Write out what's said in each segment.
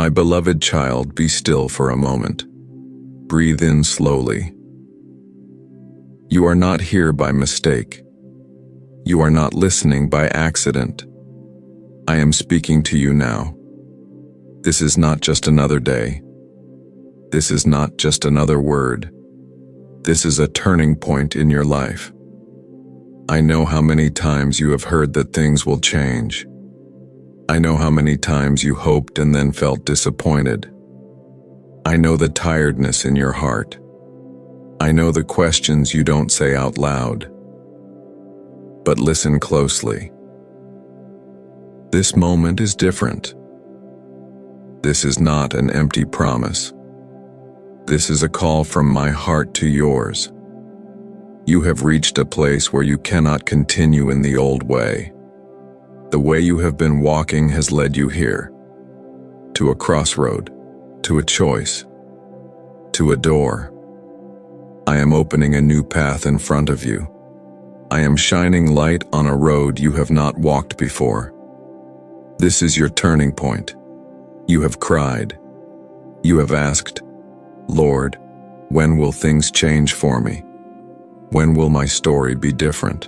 My beloved child, be still for a moment. Breathe in slowly. You are not here by mistake. You are not listening by accident. I am speaking to you now. This is not just another day. This is not just another word. This is a turning point in your life. I know how many times you have heard that things will change. I know how many times you hoped and then felt disappointed. I know the tiredness in your heart. I know the questions you don't say out loud. But listen closely. This moment is different. This is not an empty promise. This is a call from my heart to yours. You have reached a place where you cannot continue in the old way. The way you have been walking has led you here, to a crossroad, to a choice, to a door. I am opening a new path in front of you. I am shining light on a road you have not walked before. This is your turning point. You have cried. You have asked, Lord, when will things change for me? When will my story be different?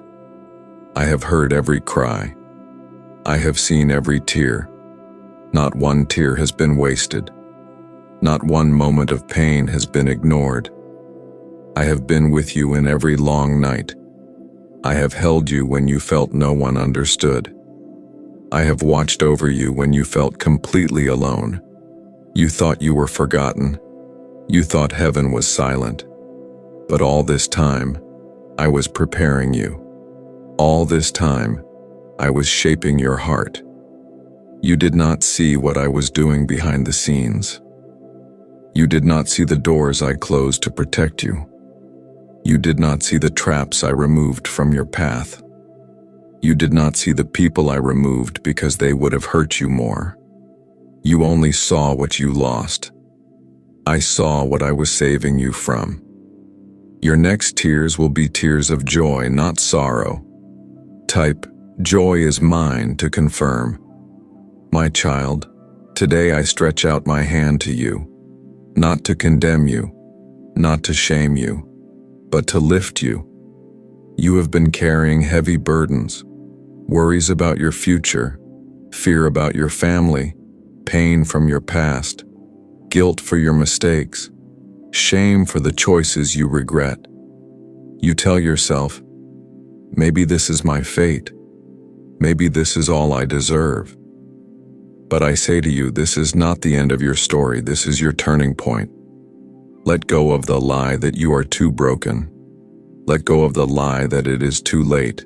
I have heard every cry. I have seen every tear. Not one tear has been wasted. Not one moment of pain has been ignored. I have been with you in every long night. I have held you when you felt no one understood. I have watched over you when you felt completely alone. You thought you were forgotten. You thought heaven was silent. But all this time, I was preparing you. All this time, I was shaping your heart. You did not see what I was doing behind the scenes. You did not see the doors I closed to protect you. You did not see the traps I removed from your path. You did not see the people I removed because they would have hurt you more. You only saw what you lost. I saw what I was saving you from. Your next tears will be tears of joy, not sorrow. Type, joy is mine to confirm. My child, today I stretch out my hand to you, not to condemn you, not to shame you, but to lift you. You have been carrying heavy burdens, worries about your future, fear about your family, pain from your past, guilt for your mistakes, shame for the choices you regret. You tell yourself, maybe this is my fate. Maybe this is all I deserve. But I say to you, this is not the end of your story. This is your turning point. Let go of the lie that you are too broken. Let go of the lie that it is too late.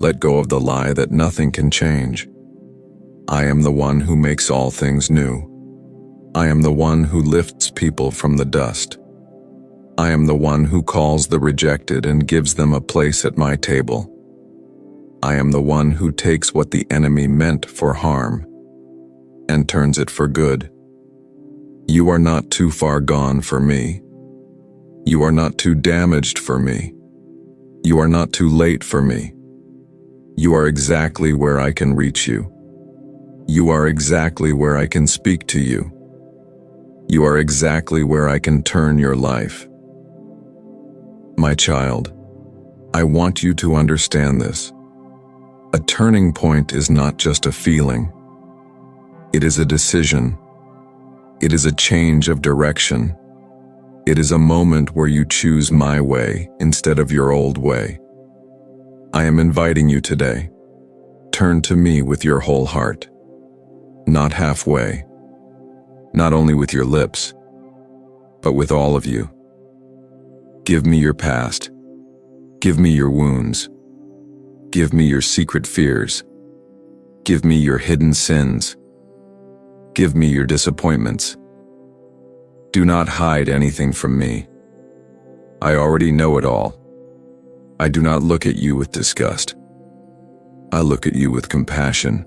Let go of the lie that nothing can change. I am the one who makes all things new. I am the one who lifts people from the dust. I am the one who calls the rejected and gives them a place at my table. I am the one who takes what the enemy meant for harm and turns it for good. You are not too far gone for me. You are not too damaged for me. You are not too late for me. You are exactly where I can reach you. You are exactly where I can speak to you. You are exactly where I can turn your life. My child, I want you to understand this. A turning point is not just a feeling. It is a decision. It is a change of direction. It is a moment where you choose my way instead of your old way. I am inviting you today. Turn to me with your whole heart. Not halfway. Not only with your lips, but with all of you. Give me your past. Give me your wounds. Give me your secret fears. Give me your hidden sins. Give me your disappointments. Do not hide anything from me. I already know it all. I do not look at you with disgust. I look at you with compassion.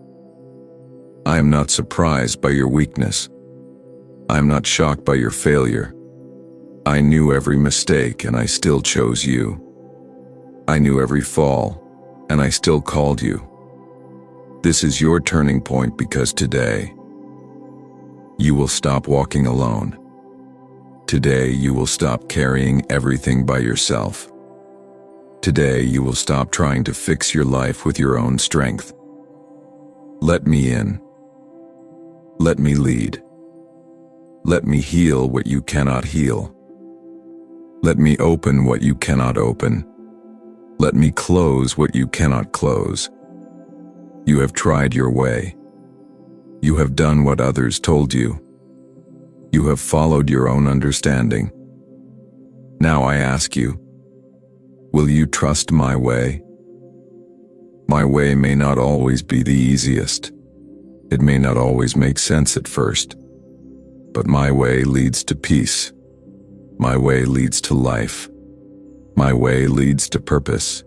I am not surprised by your weakness. I am not shocked by your failure. I knew every mistake and I still chose you. I knew every fall and I still called you. This is your turning point because today, You will stop walking alone. Today you will stop carrying everything by yourself. Today you will stop trying to fix your life with your own strength. Let me in. Let me lead. Let me heal what you cannot heal. Let me open what you cannot open. Let me close what you cannot close. You have tried your way. You have done what others told you. You have followed your own understanding. Now I ask you, will you trust my way? My way may not always be the easiest. It may not always make sense at first. But my way leads to peace. My way leads to life. My way leads to purpose.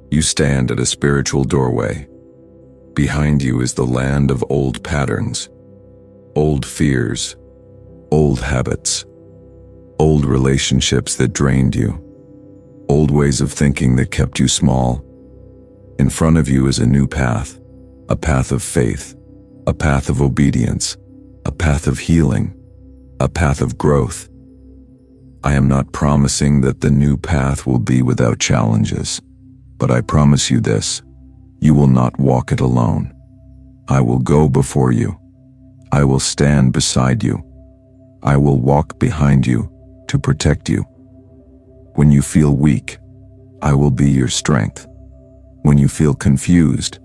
You stand at a spiritual doorway. Behind you is the land of old patterns, old fears, old habits, old relationships that drained you, old ways of thinking that kept you small. In front of you is a new path, a path of faith, a path of obedience, a path of healing, a path of growth. I am not promising that the new path will be without challenges, but I promise you this: you will not walk it alone. I will go before you. I will stand beside you. I will walk behind you to protect you. When you feel weak, I will be your strength. When you feel confused,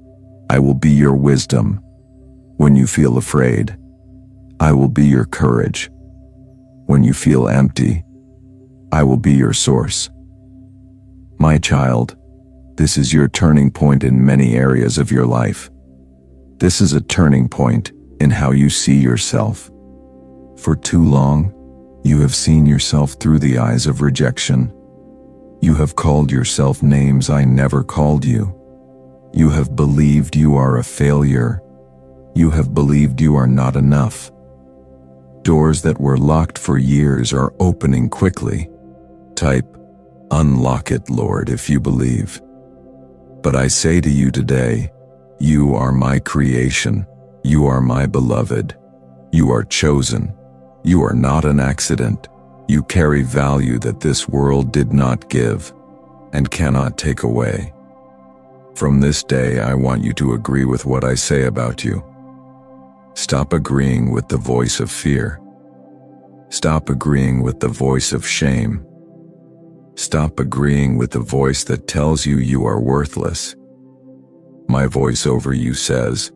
I will be your wisdom. When you feel afraid, I will be your courage. When you feel empty, I will be your source. My child, this is your turning point in many areas of your life. This is a turning point in how you see yourself. For too long, you have seen yourself through the eyes of rejection. You have called yourself names I never called you. You have believed you are a failure. You have believed you are not enough. Doors that were locked for years are opening quickly. Type, "Unlock it, Lord, if you believe." But I say to you today, you are my creation. You are my beloved. You are chosen. You are not an accident. You carry value that this world did not give and cannot take away. From this day, I want you to agree with what I say about you. Stop agreeing with the voice of fear. Stop agreeing with the voice of shame. Stop agreeing with the voice that tells you you are worthless. My voice over you says,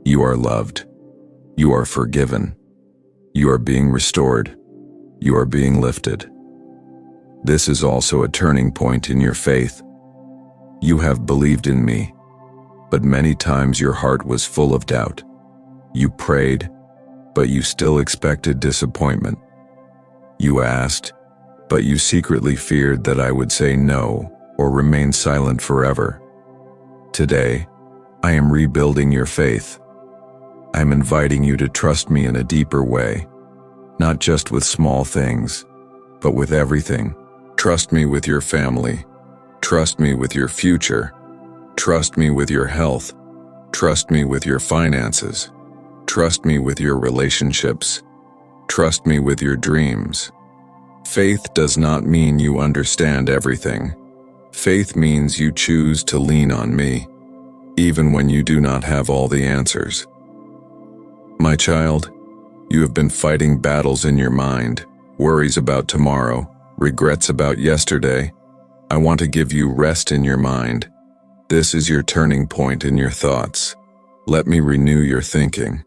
you are loved. You are forgiven. You are being restored. You are being lifted. This is also a turning point in your faith. You have believed in me, but many times your heart was full of doubt. You prayed, but you still expected disappointment. You asked, but you secretly feared that I would say no or remain silent forever. Today, I am rebuilding your faith. I am inviting you to trust me in a deeper way, not just with small things, but with everything. Trust me with your family. Trust me with your future. Trust me with your health. Trust me with your finances. Trust me with your relationships. Trust me with your dreams. Faith does not mean you understand everything. Faith means you choose to lean on me, even when you do not have all the answers. My child, you have been fighting battles in your mind, worries about tomorrow, regrets about yesterday. I want to give you rest in your mind. This is your turning point in your thoughts. Let me renew your thinking.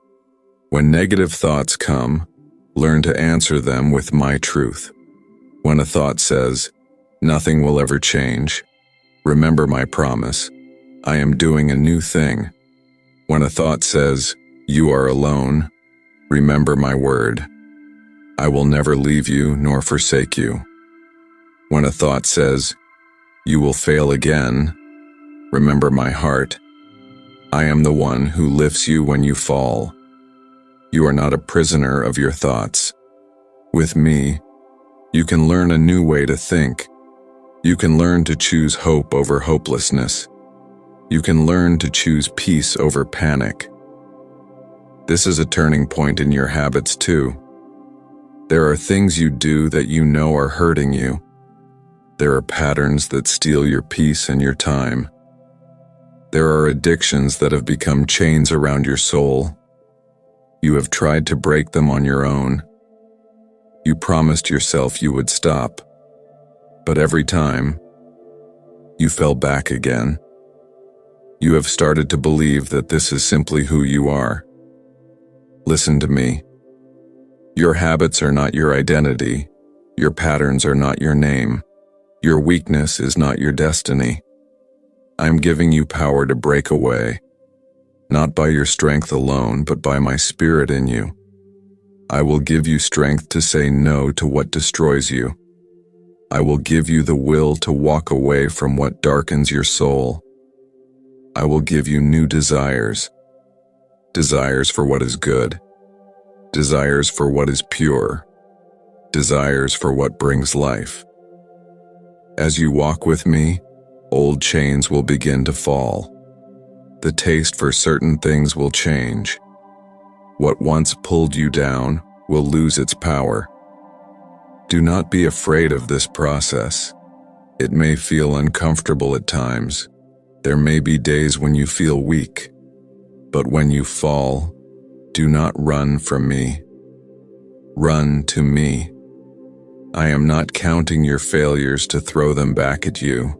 When negative thoughts come, learn to answer them with my truth. When a thought says, nothing will ever change, remember my promise. I am doing a new thing. When a thought says, you are alone, remember my word. I will never leave you nor forsake you. When a thought says, you will fail again, remember my heart. I am the one who lifts you when you fall. You are not a prisoner of your thoughts. With me, you can learn a new way to think. You can learn to choose hope over hopelessness. You can learn to choose peace over panic. This is a turning point in your habits too. There are things you do that you know are hurting you. There are patterns that steal your peace and your time. There are addictions that have become chains around your soul. You have tried to break them on your own. You promised yourself you would stop. But every time, you fell back again. You have started to believe that this is simply who you are. Listen to me. Your habits are not your identity. Your patterns are not your name. Your weakness is not your destiny. I am giving you power to break away, not by your strength alone, but by my spirit in you. I will give you strength to say no to what destroys you. I will give you the will to walk away from what darkens your soul. I will give you new desires. Desires for what is good. Desires for what is pure. Desires for what brings life. As you walk with me, old chains will begin to fall. The taste for certain things will change. What once pulled you down will lose its power. Do not be afraid of this process. It may feel uncomfortable at times. There may be days when you feel weak. But when you fall, do not run from me. Run to me. I am not counting your failures to throw them back at you.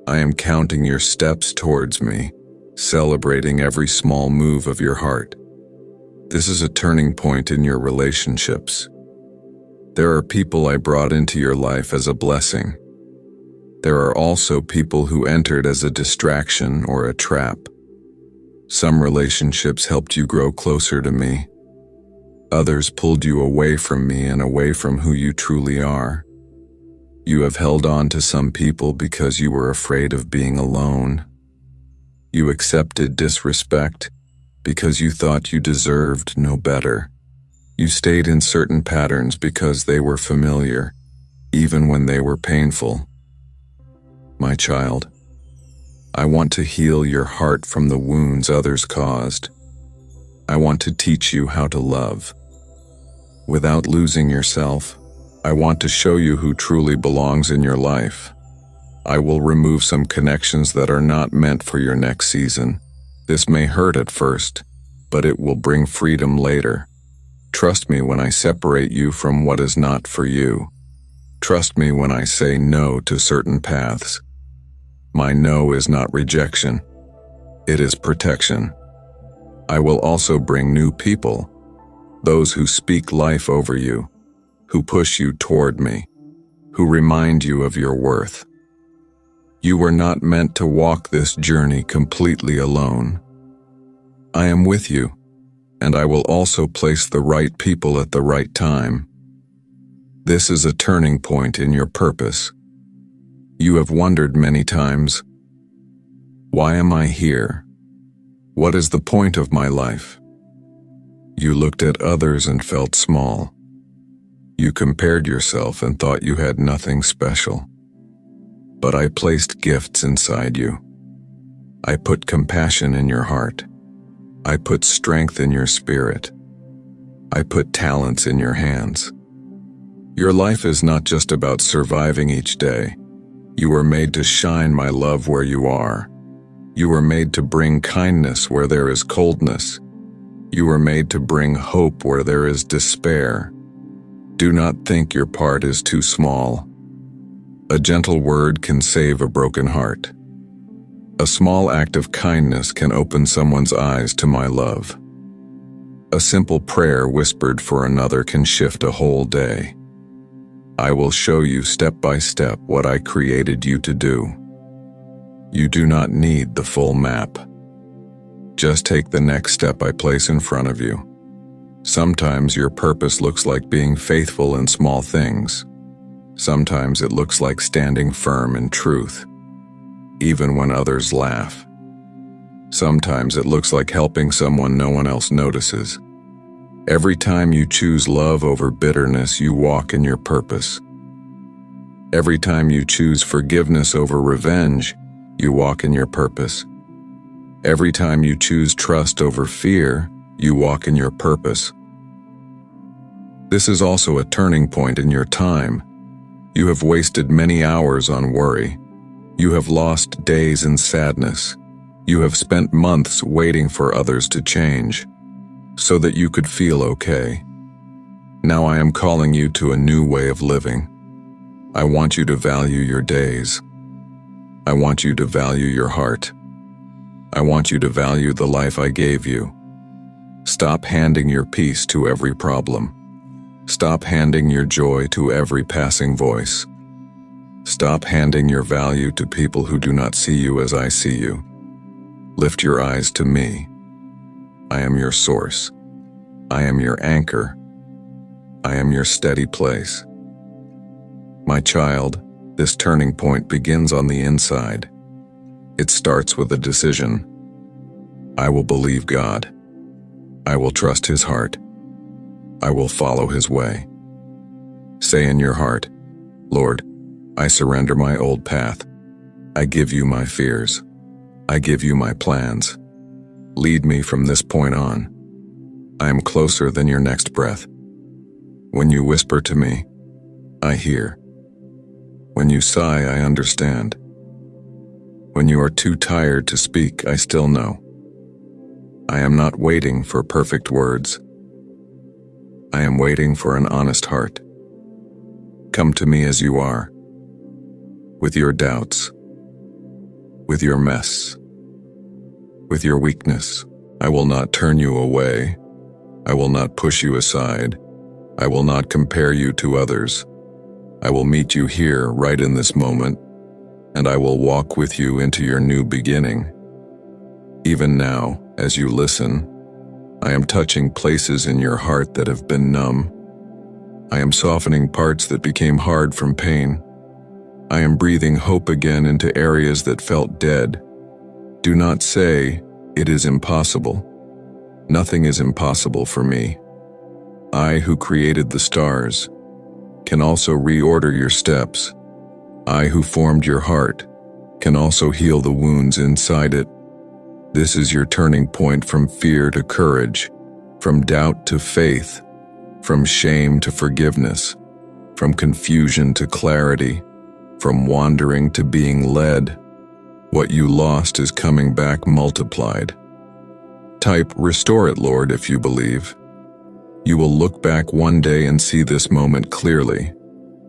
I am counting your steps towards me, celebrating every small move of your heart. This is a turning point in your relationships. There are people I brought into your life as a blessing. There are also people who entered as a distraction or a trap. Some relationships helped you grow closer to me. Others pulled you away from me and away from who you truly are. You have held on to some people because you were afraid of being alone. You accepted disrespect because you thought you deserved no better. You stayed in certain patterns because they were familiar, even when they were painful. My child, I want to heal your heart from the wounds others caused. I want to teach you how to love. Without losing yourself, I want to show you who truly belongs in your life. I will remove some connections that are not meant for your next season. This may hurt at first, but it will bring freedom later. Trust me when I separate you from what is not for you. Trust me when I say no to certain paths. My no is not rejection. It is protection. I will also bring new people, those who speak life over you, who push you toward me, who remind you of your worth. You were not meant to walk this journey completely alone. I am with you, and I will also place the right people at the right time. This is a turning point in your purpose. You have wondered many times, why am I here? What is the point of my life? You looked at others and felt small. You compared yourself and thought you had nothing special. But I placed gifts inside you. I put compassion in your heart. I put strength in your spirit. I put talents in your hands. Your life is not just about surviving each day. You were made to shine my love where you are. You were made to bring kindness where there is coldness. You were made to bring hope where there is despair. Do not think your part is too small. A gentle word can save a broken heart. A small act of kindness can open someone's eyes to my love. A simple prayer whispered for another can shift a whole day. I will show you step by step what I created you to do. You do not need the full map. Just take the next step I place in front of you. Sometimes your purpose looks like being faithful in small things. Sometimes it looks like standing firm in truth, even when others laugh. Sometimes it looks like helping someone no one else notices. Every time you choose love over bitterness, you walk in your purpose. Every time you choose forgiveness over revenge, you walk in your purpose. Every time you choose trust over fear, You walk in your purpose. This is also a turning point in your time. You have wasted many hours on worry. You have lost days in sadness. You have spent months waiting for others to change, so that you could feel okay. Now I am calling you to a new way of living. I want you to value your days. I want you to value your heart. I want you to value the life I gave you. Stop handing your peace to every problem. Stop handing your joy to every passing voice. Stop handing your value to people who do not see you as I see you. Lift your eyes to me. I am your source. I am your anchor. I am your steady place. My child, this turning point begins on the inside. It starts with a decision. I will believe God. I will trust His heart. I will follow His way. Say in your heart, Lord, I surrender my old path. I give you my fears. I give you my plans. Lead me from this point on. I am closer than your next breath. When you whisper to me, I hear. When you sigh, I understand. When you are too tired to speak, I still know. I am not waiting for perfect words. I am waiting for an honest heart. Come to me as you are, with your doubts, with your mess, with your weakness. I will not turn you away. I will not push you aside. I will not compare you to others. I will meet you here right in this moment, and I will walk with you into your new beginning. Even now, as you listen, I am touching places in your heart that have been numb. I am softening parts that became hard from pain. I am breathing hope again into areas that felt dead. Do not say, it is impossible. Nothing is impossible for me. I, who created the stars, can also reorder your steps. I, who formed your heart, can also heal the wounds inside it. This is your turning point from fear to courage, from doubt to faith, from shame to forgiveness, from confusion to clarity, from wandering to being led. What you lost is coming back multiplied. Type, restore it, Lord, if you believe. You will look back one day and see this moment clearly.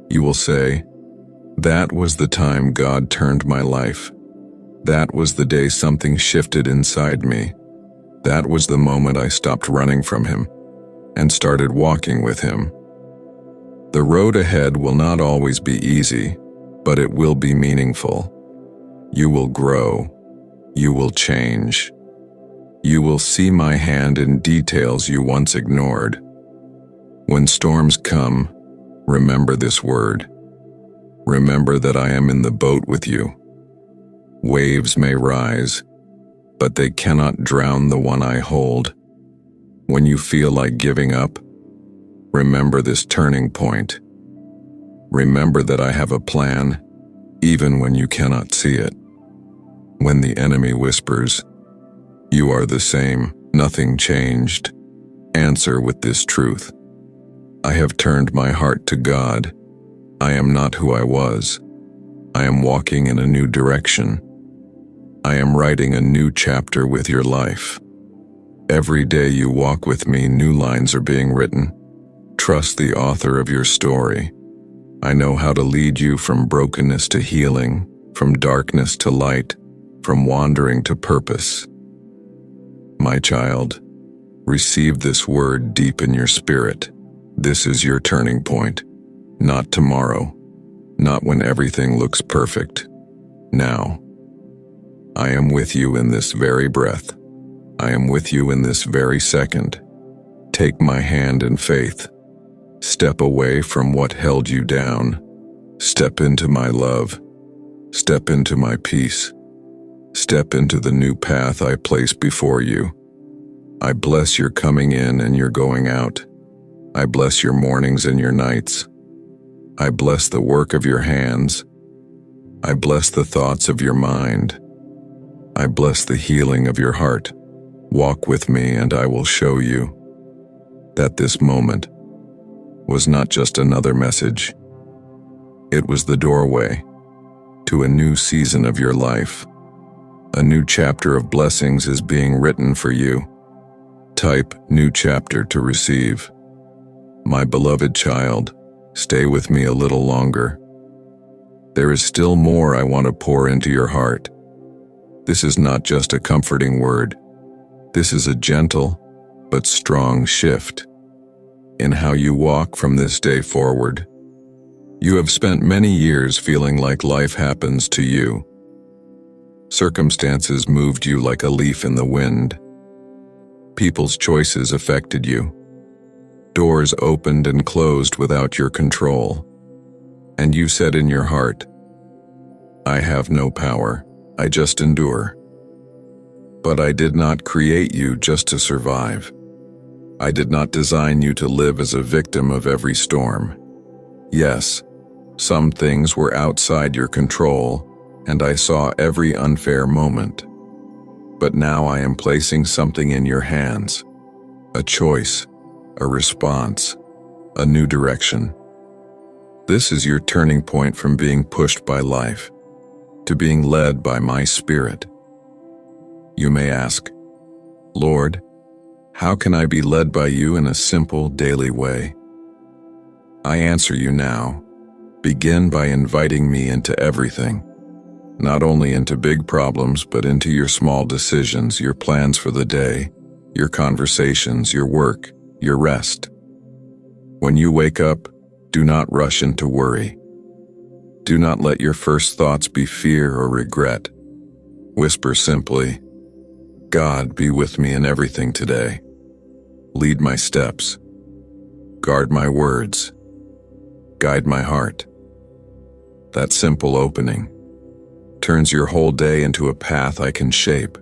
You will say, that was the time God turned my life. That was the day something shifted inside me. That was the moment I stopped running from Him and started walking with Him. The road ahead will not always be easy, but it will be meaningful. You will grow. You will change. You will see my hand in details you once ignored. When storms come, remember this word. Remember that I am in the boat with you. Waves may rise, but they cannot drown the one I hold. When you feel like giving up, remember this turning point. Remember that I have a plan, even when you cannot see it. When the enemy whispers, you are the same, nothing changed, answer with this truth. I have turned my heart to God. I am not who I was. I am walking in a new direction. I am writing a new chapter with your life. Every day you walk with me, new lines are being written. Trust the author of your story. I know how to lead you from brokenness to healing, from darkness to light, from wandering to purpose. My child, receive this word deep in your spirit. This is your turning point. Not tomorrow, not when everything looks perfect. Now. I am with you in this very breath. I am with you in this very second. Take my hand in faith. Step away from what held you down. Step into my love. Step into my peace. Step into the new path I place before you. I bless your coming in and your going out. I bless your mornings and your nights. I bless the work of your hands. I bless the thoughts of your mind. I bless the healing of your heart. Walk with me and I will show you that this moment was not just another message. It was the doorway to a new season of your life. A new chapter of blessings is being written for you. Type "new chapter" to receive. My beloved child, stay with me a little longer. There is still more I want to pour into your heart. This is not just a comforting word. This is a gentle but strong shift in how you walk from this day forward. You have spent many years feeling like life happens to you. Circumstances moved you like a leaf in the wind. People's choices affected you. Doors opened and closed without your control. And you said in your heart, "I have no power, I just endure." But I did not create you just to survive. I did not design you to live as a victim of every storm. Yes, some things were outside your control, and I saw every unfair moment. But now I am placing something in your hands, a choice, a response, a new direction. This is your turning point from being pushed by life to being led by my Spirit. You may ask, "Lord, how can I be led by you in a simple daily way?" I answer you now. Begin by inviting me into everything, not only into big problems, but into your small decisions, your plans for the day, your conversations, your work, your rest. When you wake up, do not rush into worry. Do not let your first thoughts be fear or regret. Whisper simply, "God, be with me in everything today. Lead my steps. Guard my words. Guide my heart." That simple opening turns your whole day into a path I can shape.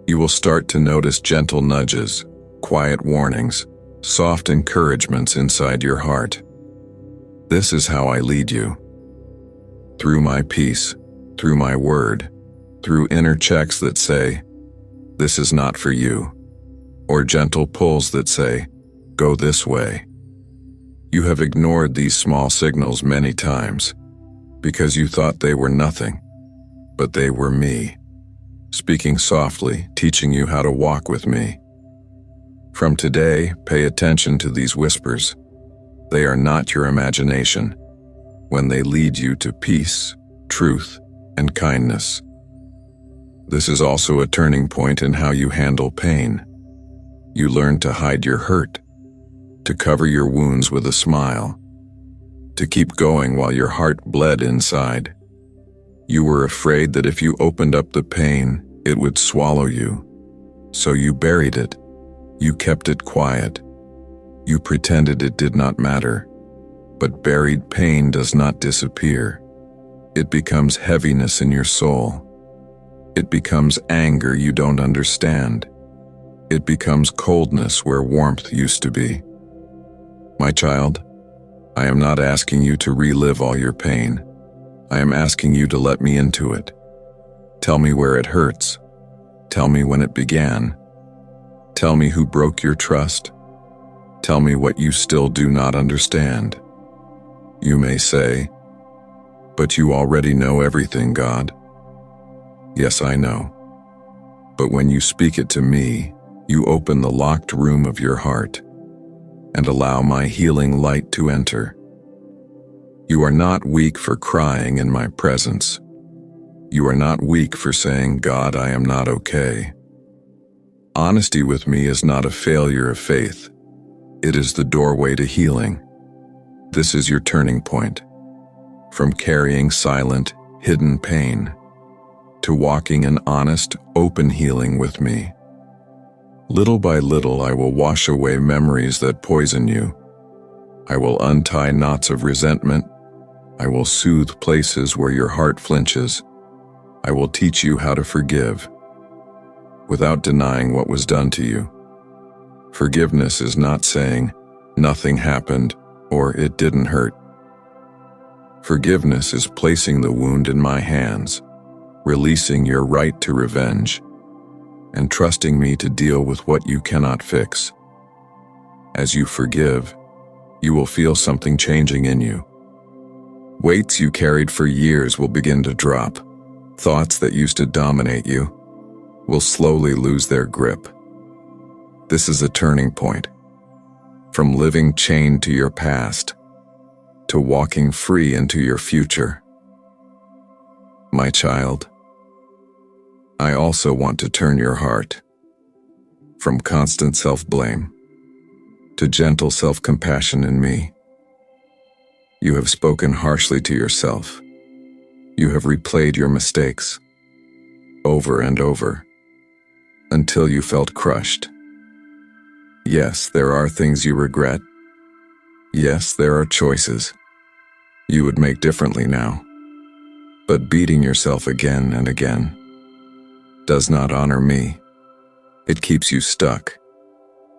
You will start to notice gentle nudges, quiet warnings, soft encouragements inside your heart. This is how I lead you. Through my peace, through my word, through inner checks that say, "This is not for you," or gentle pulls that say, "Go this way." You have ignored these small signals many times because you thought they were nothing, but they were me, speaking softly, teaching you how to walk with me. From today, pay attention to these whispers. They are not your imagination when they lead you to peace, truth, and kindness. This is also a turning point in how you handle pain. You learn to hide your hurt, to cover your wounds with a smile, to keep going while your heart bled inside. You were afraid that if you opened up the pain, it would swallow you. So you buried it. You kept it quiet. You pretended it did not matter. But buried pain does not disappear. It becomes heaviness in your soul. It becomes anger you don't understand. It becomes coldness where warmth used to be. My child, I am not asking you to relive all your pain. I am asking you to let me into it. Tell me where it hurts. Tell me when it began. Tell me who broke your trust. Tell me what you still do not understand. You may say, "But you already know everything, God." Yes, I know. But when you speak it to me, you open the locked room of your heart and allow my healing light to enter. You are not weak for crying in my presence. You are not weak for saying, "God, I am not okay." Honesty with me is not a failure of faith. It is the doorway to healing. This is your turning point. From carrying silent, hidden pain to walking in honest, open healing with me. Little by little, I will wash away memories that poison you. I will untie knots of resentment. I will soothe places where your heart flinches. I will teach you how to forgive without denying what was done to you. Forgiveness is not saying, "Nothing happened," or "It didn't hurt." Forgiveness is placing the wound in my hands, releasing your right to revenge. and trusting me to deal with what you cannot fix. As you forgive, you will feel something changing in you. Weights you carried for years will begin to drop. Thoughts that used to dominate you will slowly lose their grip. This is a turning point. From living chained to your past, to walking free into your future. My child, I also want to turn your heart from constant self-blame to gentle self-compassion in me. You have spoken harshly to yourself. You have replayed your mistakes over and over until you felt crushed. Yes, there are things you regret. Yes, there are choices you would make differently now. But beating yourself again and again does not honor me. It keeps you stuck.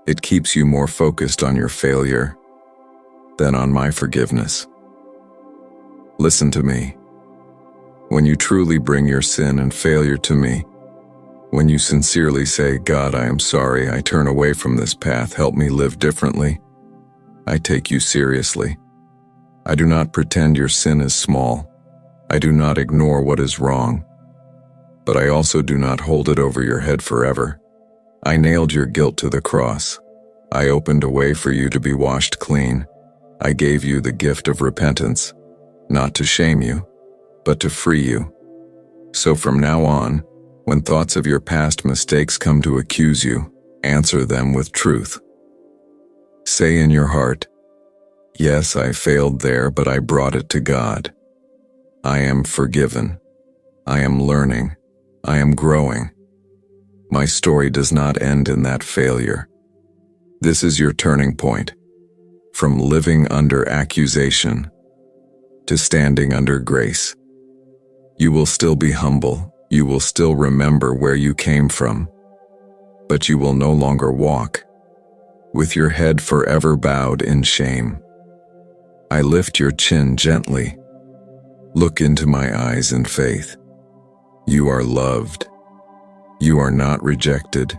It keeps you more focused on your failure than on my forgiveness. Listen to me. When you truly bring your sin and failure to me, when you sincerely say, God, I am sorry, I turn away from this path, help me live differently, I take you seriously. I do not pretend your sin is small. I do not ignore what is wrong. But I also do not hold it over your head forever. I nailed your guilt to the cross. I opened a way for you to be washed clean. I gave you the gift of repentance, not to shame you, but to free you. So from now on, when thoughts of your past mistakes come to accuse you, answer them with truth. Say in your heart, yes, I failed there, but I brought it to God. I am forgiven. I am learning. I am growing. My story does not end in that failure. This is your turning point. From living under accusation to standing under grace. You will still be humble. You will still remember where you came from. But you will no longer walk with your head forever bowed in shame. I lift your chin gently. Look into my eyes in faith. You are loved. You are not rejected.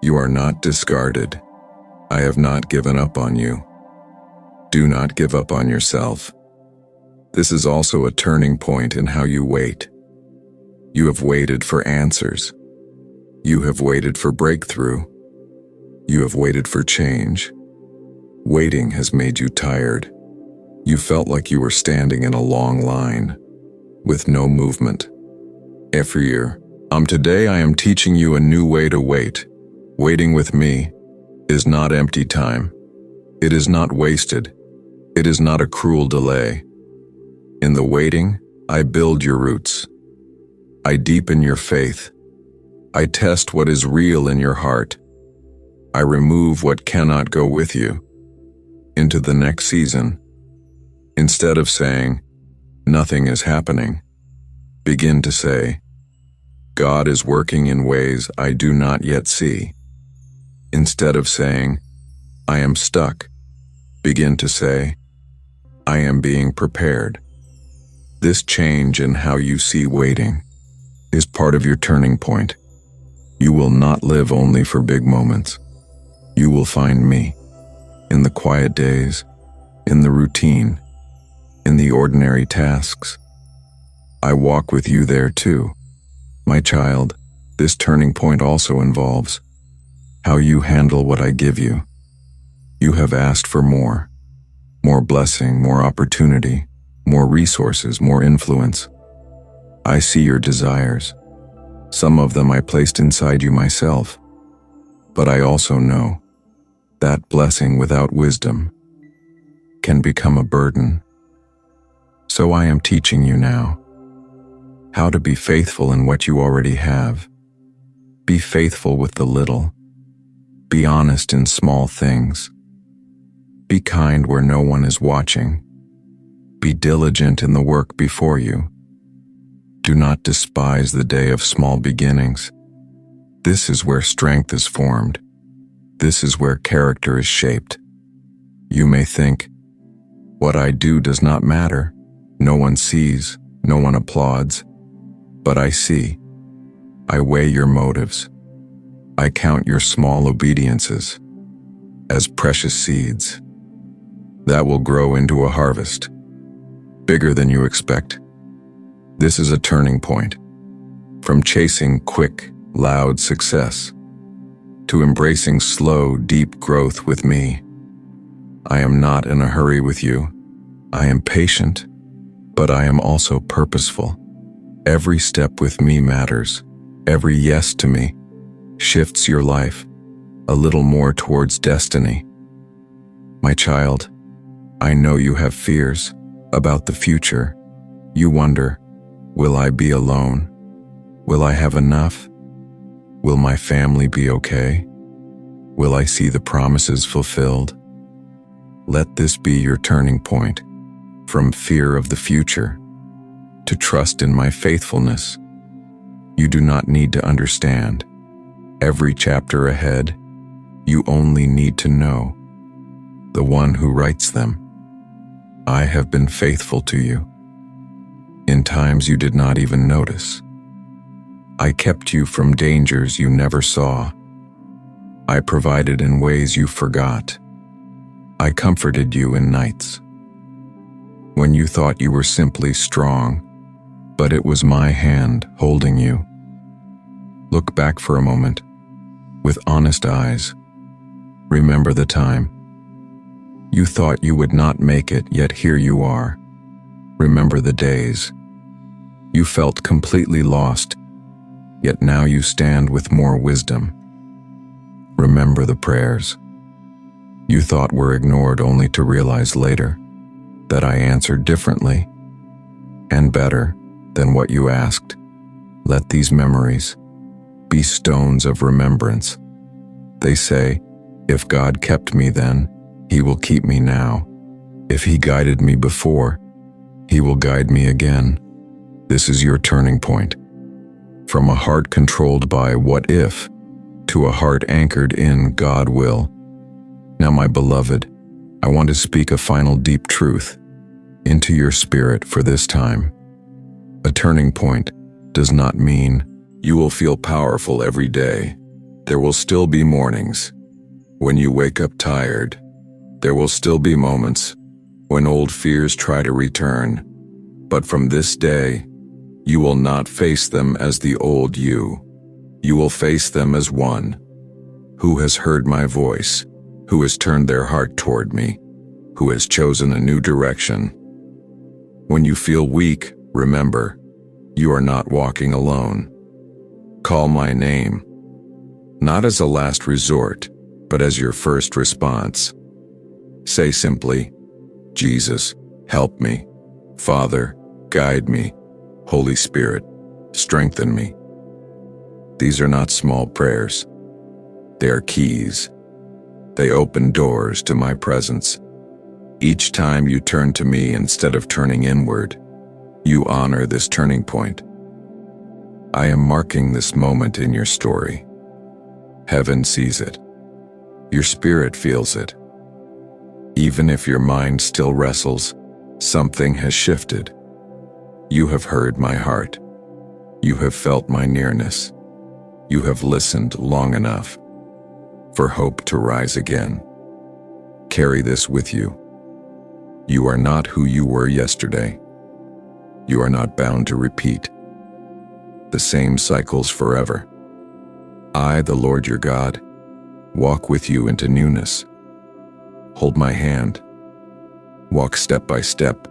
You are not discarded. I have not given up on you. Do not give up on yourself. This is also a turning point in how you wait. You have waited for answers. You have waited for breakthrough. You have waited for change. Waiting has made you tired. You felt like you were standing in a long line with no movement. Every year, today I am teaching you a new way to wait. Waiting with me is not empty time. It is not wasted. It is not a cruel delay. In the waiting, I build your roots. I deepen your faith. I test what is real in your heart. I remove what cannot go with you into the next season. Instead of saying, nothing is happening, begin to say, God is working in ways I do not yet see. Instead of saying, I am stuck, begin to say, I am being prepared. This change in how you see waiting is part of your turning point. You will not live only for big moments. You will find me in the quiet days, in the routine, in the ordinary tasks. I walk with you there too. My child, this turning point also involves how you handle what I give you. You have asked for more blessing, more opportunity, more resources, more influence. I see your desires. Some of them I placed inside you myself. But I also know that blessing without wisdom can become a burden. So I am teaching you now how to be faithful in what you already have. Be faithful with the little. Be honest in small things. Be kind where no one is watching. Be diligent in the work before you. Do not despise the day of small beginnings. This is where strength is formed. This is where character is shaped. You may think, what I do does not matter. No one sees, no one applauds. But I see. I weigh your motives. I count your small obediences as precious seeds that will grow into a harvest bigger than you expect. This is a turning point from chasing quick, loud success to embracing slow, deep growth with me. I am not in a hurry with you. I am patient, but I am also purposeful. Every step with me matters. Every yes to me shifts your life a little more towards destiny. My child, I know you have fears about the future. You wonder, will I be alone? Will I have enough? Will my family be okay? Will I see the promises fulfilled? Let this be your turning point from fear of the future to trust in my faithfulness. You do not need to understand every chapter ahead. You only need to know the one who writes them. I have been faithful to you in times you did not even notice. I kept you from dangers you never saw. I provided in ways you forgot. I comforted you in nights when you thought you were simply strong, but it was my hand holding you. Look back for a moment with honest eyes. Remember the time you thought you would not make it, yet here you are. Remember the days you felt completely lost, yet now you stand with more wisdom. Remember the prayers you thought were ignored, only to realize later that I answered differently and better than what you asked. Let these memories be stones of remembrance. They say, if God kept me then, He will keep me now. If He guided me before, He will guide me again. This is your turning point. From a heart controlled by what if to a heart anchored in God will. Now, my beloved, I want to speak a final deep truth into your spirit for this time. A turning point does not mean you will feel powerful every day. There will still be mornings when you wake up tired. There will still be moments when old fears try to return. But from this day, you will not face them as the old you. You will face them as one who has heard my voice, who has turned their heart toward me, who has chosen a new direction. When you feel weak, remember, you are not walking alone. Call my name, not as a last resort, but as your first response. Say simply, Jesus, help me. Father, guide me. Holy Spirit, strengthen me. These are not small prayers. They are keys. They open doors to my presence. Each time you turn to me instead of turning inward, you honor this turning point. I am marking this moment in your story. Heaven sees it. Your spirit feels it. Even if your mind still wrestles, something has shifted. You have heard my heart. You have felt my nearness. You have listened long enough for hope to rise again. Carry this with you. You are not who you were yesterday. You are not bound to repeat the same cycles forever. I, the Lord your God, walk with you into newness. Hold my hand. Walk step by step.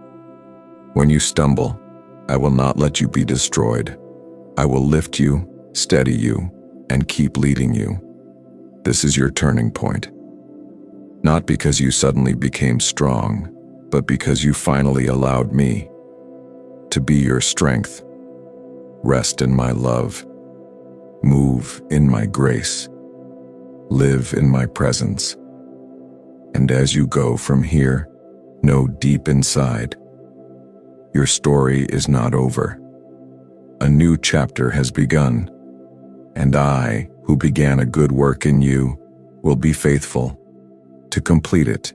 When you stumble, I will not let you be destroyed. I will lift you, steady you, and keep leading you. This is your turning point. Not because you suddenly became strong, but because you finally allowed me to be your strength. Rest in my love. Move in my grace. Live in my presence. And as you go from here, know deep inside, your story is not over. A new chapter has begun, and I, who began a good work in you, will be faithful to complete it